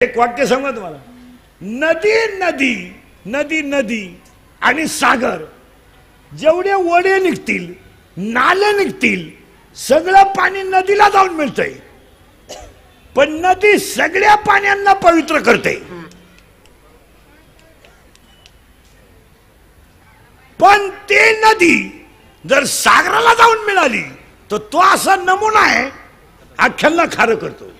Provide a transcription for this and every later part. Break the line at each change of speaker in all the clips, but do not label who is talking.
एक वाक्य सांगू तुम्हाला. नदी नदी नदी नदी आणि सागर जेवढे ओढे निघतील नाले निघतील सगळं पाणी नदीला जाऊन मिळतंय. पण नदी सगळ्या पाण्यांना पवित्र करते. पण ते नदी जर सागराला जाऊन मिळाली तर तो असा नमुना आहे अख्ख्यांना खारं करतो.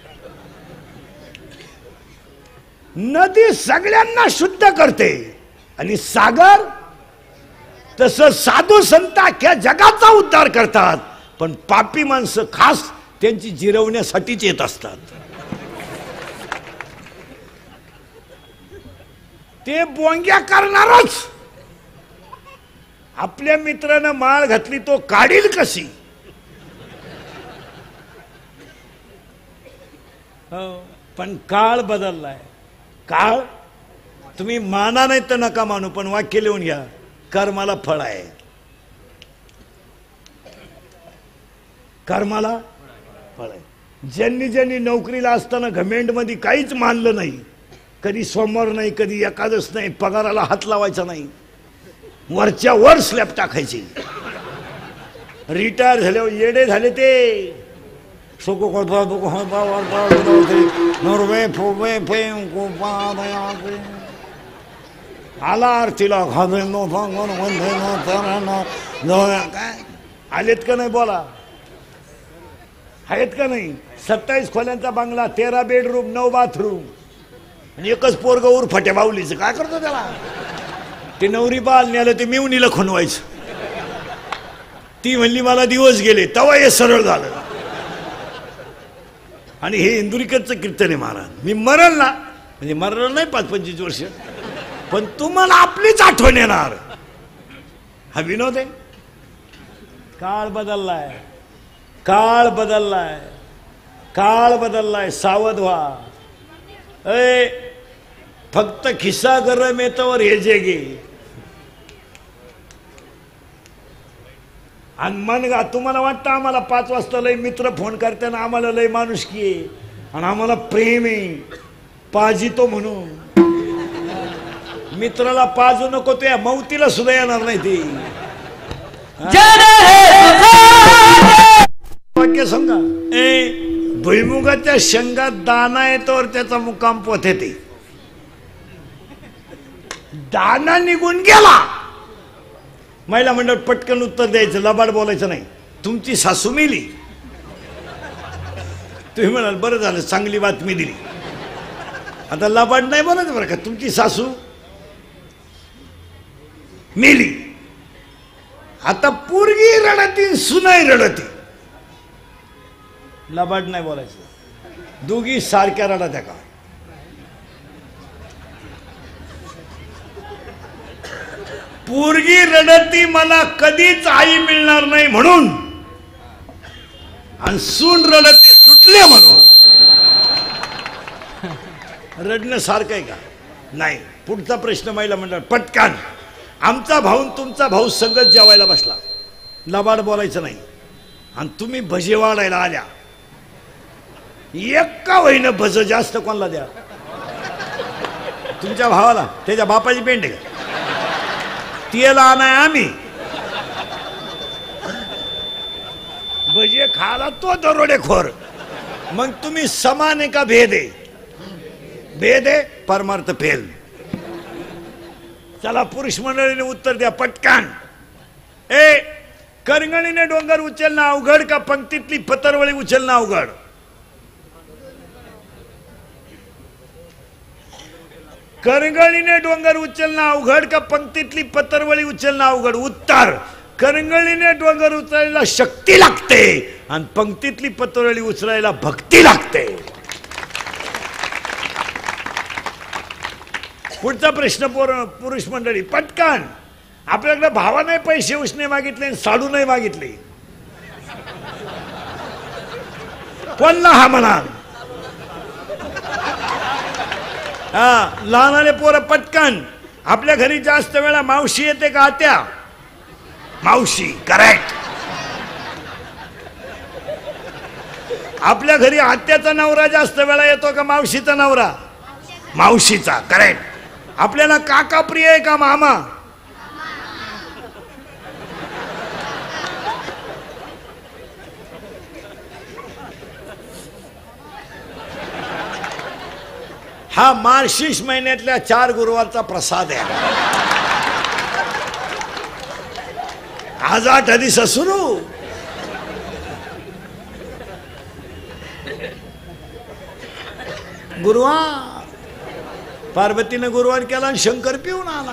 नदी सगळ्यांना शुद्ध करते आणि सागर तसं साधू संत अख्ख्या जगाचा उद्धार करतात. पण पापी माणसं खास त्यांची जिरवण्यासाठीच येत असतात. ते बोंग्या करणारच. आपल्या मित्रानं माळ घातली तो काढील कशी. पण काळ बदललाय. काळ तुम्ही माना नाही तर नका मानू पण वाक्य लिहून घ्या. कर्माला फळ आहे. कर्माला फळ आहे. ज्यांनी ज्यांनी नोकरीला असताना घमेंड मध्ये काहीच मानलं नाही, कधी सोमवार नाही कधी एकादश नाही, पगाराला हात लावायचा नाही, वरच्या वर स्लॅब टाकायची, रिटायर झाल्यावर येडे झाले ते. आला आरतीला आलेत का नाही बोला. आहेत का नाही. 27 खोल्यांचा बंगला, 13 बेडरूम, 9 बाथरूम आणि एकच पोरग उर फट्या बावलीचं. काय करतो त्याला. ते नवरी बाल न्यालं ते मिवणीला खुणवायचं. ती म्हणली मला दिवस गेले तवा हे सरळ झालं. आणि हे इंदुरीकरचं कीर्तन आहे महाराज. मी मरल ना म्हणजे मरल नाही 5-25 वर्ष पण तुम्हाला आपलीच आठवण येणार. हा विनोद आहे. काळ बदललाय. काळ बदललाय. काळ बदललाय. सावध व्हा. फक्त खिस्सा गरम येतवर हे जे गे. आणि मन गा. तुम्हाला वाटतं आम्हाला 5 वाजता लय मित्र फोन करताना आम्हाला लय माणुसकी आहे आणि आम्हाला प्रेम आहे पाजितो म्हणून. मित्राला पाजू नको त्या मौतीला सुद्धा येणार नाही ती. वाक्य सांगा. भुईमुगाच्या शेंगात दाना येतोवर त्याचा मुक्काम पोथे. ते दाना निघून गेला. महिला मंडळ पटकन उत्तर द्यायचं. लबाड बोलायचं नाही. तुमची सासू मेली. तुम्ही म्हणाल बरं झालं चांगली बातमी दिली. आता लबाड नाही बोलायचं बरं का. तुमची सासू मेली. आता पोरगी रडती सुनाई रडती. लबाड नाही बोलायचं. दोघी सारख्या रडत्या का. पोरगी रडती मला कधीच आई मिळणार नाही म्हणून आणि सून रडती सुटले म्हणून. रडणं सारखं आहे का. नाही. पुढचा प्रश्न महिला मंडळ पटकन. आमचा भाऊ तुमचा भाऊ संगत जेवायला बसला. लबाड बोलायचं नाही. आणि तुम्ही भजे वाढायला आल्या. एका वहीनं भज जास्त कोणाला द्या. तुमच्या भावाला त्याच्या बापाची पेंड आहे. तिला आणाय आम्ही भजे खाला तो दरोडेखोर. मग तुम्ही समान आहे का भेद आहे. भेद आहे परमार्थ फेल. चला पुरुष मंडळीने उत्तर द्या पटकन. करंगळीने डोंगर उचलणं अवघड का पंक्तीतली पतरवळी उचलणं अवघड. करंगळीने डोंगर उचलणं अवघड का पंक्तीतली पतरवळी उचलणं अवघड. उत्तर करंगळीने डोंगर उचलायला शक्ती लागते आणि पंक्तीतली पतरवळी उचलायला भक्ती लागते. पुढचा प्रश्न पुरुष मंडळी पटकन. आपल्याकडे भावाने पैसे उसने मागितले साडू नाही मागितले. कोणला हा म्हणाल. हा लहानाले पोरं पटकन. आपल्या घरी जास्त वेळा मावशी येते का आत्या. मावशी करेक्ट. आपल्या घरी आत्याचा नवरा जास्त वेळा येतो का मावशीचा नवरा. मावशीचा. करेक्ट. आपल्याला काका प्रिय आहे का मामा? हा मार्गशीर्ष महिन्यातल्या 4 गुरुवारचा प्रसाद आहे. आज 8 दिवस सुरू. गुरुवार पार्वतीने गुरुवार केला आणि शंकर पिऊन आला.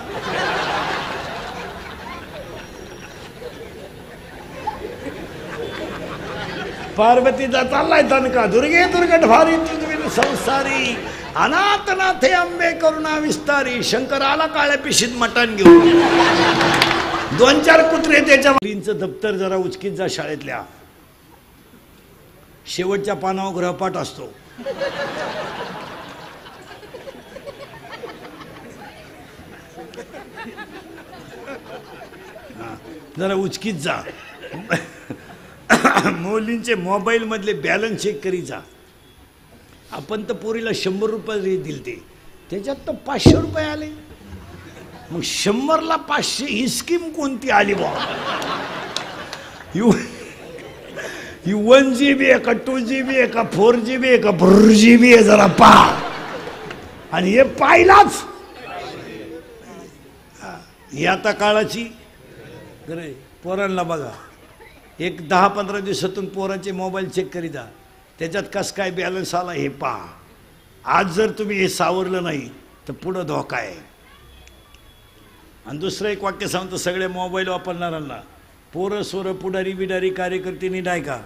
पार्वतीचा चाललाय दणका. दुर्गे दुर्गट भारी तुझविन संसारी, अनाथनाथे अंबे करुणा विस्तारी. शंकर आला काळ्या पिशीत मटण घेऊन. 2-4 कुत्रे त्याच्या. मुलींचं दप्तर जरा उचकीत जा. शाळेतल्या शेवटच्या पानावर गृहपाठ असतो. जरा उचकीत जा. मुलींचे मोबाईल मधले बॅलन्स चेक करी जा. आपण तर पोरीला 100 रुपये दिले, त्याच्यात तर 500 रुपये आले. मग 100ला 500 ही स्कीम कोणती आली बा? 1 GB आहे का 2 GB आहे का 4 GB आहे का 4 GB आहे? जरा पहा. आणि हे पाहिलाच ही आता काळाची. पोरांना बघा, एक 10-15 दिवसातून पोरांचे मोबाईल चेक करी जा. त्याच्यात कस काय बॅलन्स आला हे पहा. आज जर तुम्ही हे सावरलं नाही तर पुढं धोका आहे. आणि दुसरं एक वाक्य सांगतो सगळे मोबाईल वापरणाऱ्यांना. पोरं सोरं पुढारी बिडारी कार्यकर्त्यांनी नाही का,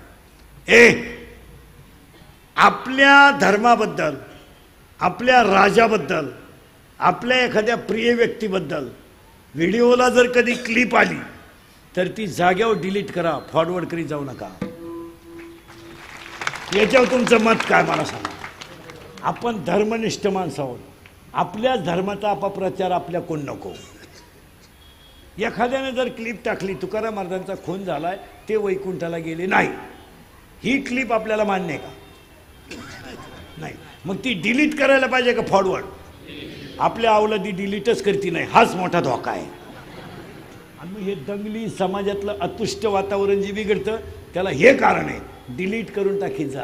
आपल्या धर्माबद्दल, आपल्या राजाबद्दल, आपल्या एखाद्या प्रिय व्यक्तीबद्दल व्हिडिओला जर कधी क्लिप आली तर ती जाग्यावर डिलीट करा. फॉरवर्ड करीत जाऊ नका. याच्यावर तुमचं मत काय मला सांगा. आपण धर्मनिष्ठ माणसं आहोत. आपल्याच धर्माचा अपप्रचार आपल्या कोण नको. एखाद्याने जर क्लिप टाकली तुकाराम महाराजांचा खून झालाय, ते वैकुंठाला गेले नाही, ही क्लिप आपल्याला मान्य आहे का? नाही. मग ती डिलीट करायला पाहिजे का फॉरवर्ड? आपल्या अवलादी डिलीटच करती नाही. हाच मोठा धोका आहे. आणि मग हे दंगली समाजातलं अतुष्ट वातावरण जे बिघडतं त्याला हे कारण आहे. डिलीट करून टाकीत जा.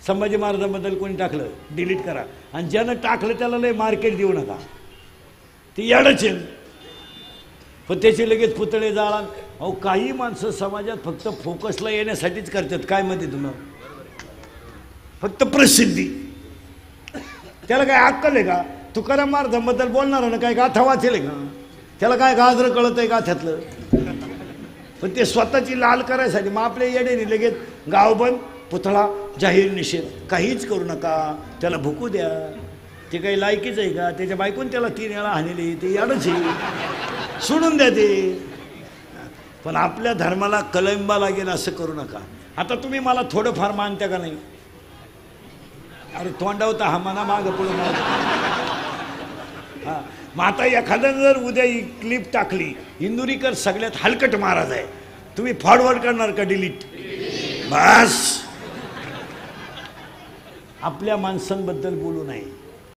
संभाजी महाराजांबद्दल कोणी टाकलं डिलीट करा. आणि ज्यानं टाकलं त्याला लय मार्केट देऊ नका. ते याडच आहे. पण त्याचे लगेच पुतळे जाळा. अहो काही माणसं समाजात फक्त फोकसला येण्यासाठीच करतात. काय म्हणते तुम्हाला? फक्त प्रसिद्धी. त्याला काय अक्कल आहे का? तुकाराम महाराजांबद्दल बोलणार ना काय गाथा वाचेल का? त्याला काय गाजरं कळत आहे गाथ्यातलं? पण ते स्वतःची लाल करायसाठी मग आपल्या येण्याने लगेच गावबंद, पुतळा, जाहीर निषेध. काहीच करू नका. त्याला भुकू द्या. ते काही लायकीच आहे का? त्याच्या बायकोन त्याला 3 वेळा हाणले. ते याडच आहे. सोडून द्या ते. पण आपल्या धर्माला कलंबा लागेल असं करू नका. आता तुम्ही मला थोडंफार मानत्या का नाही? अरे तोंडावता हा मना माग पुढे. हा मग आता एखाद्यानं जर उद्या ही क्लिप टाकली, इंदुरीकर सगळ्यात हलकट महाराज आहे, तुम्ही फॉरवर्ड करणार का डिलीट? बस. आपल्या माणसांबद्दल बोलू नये.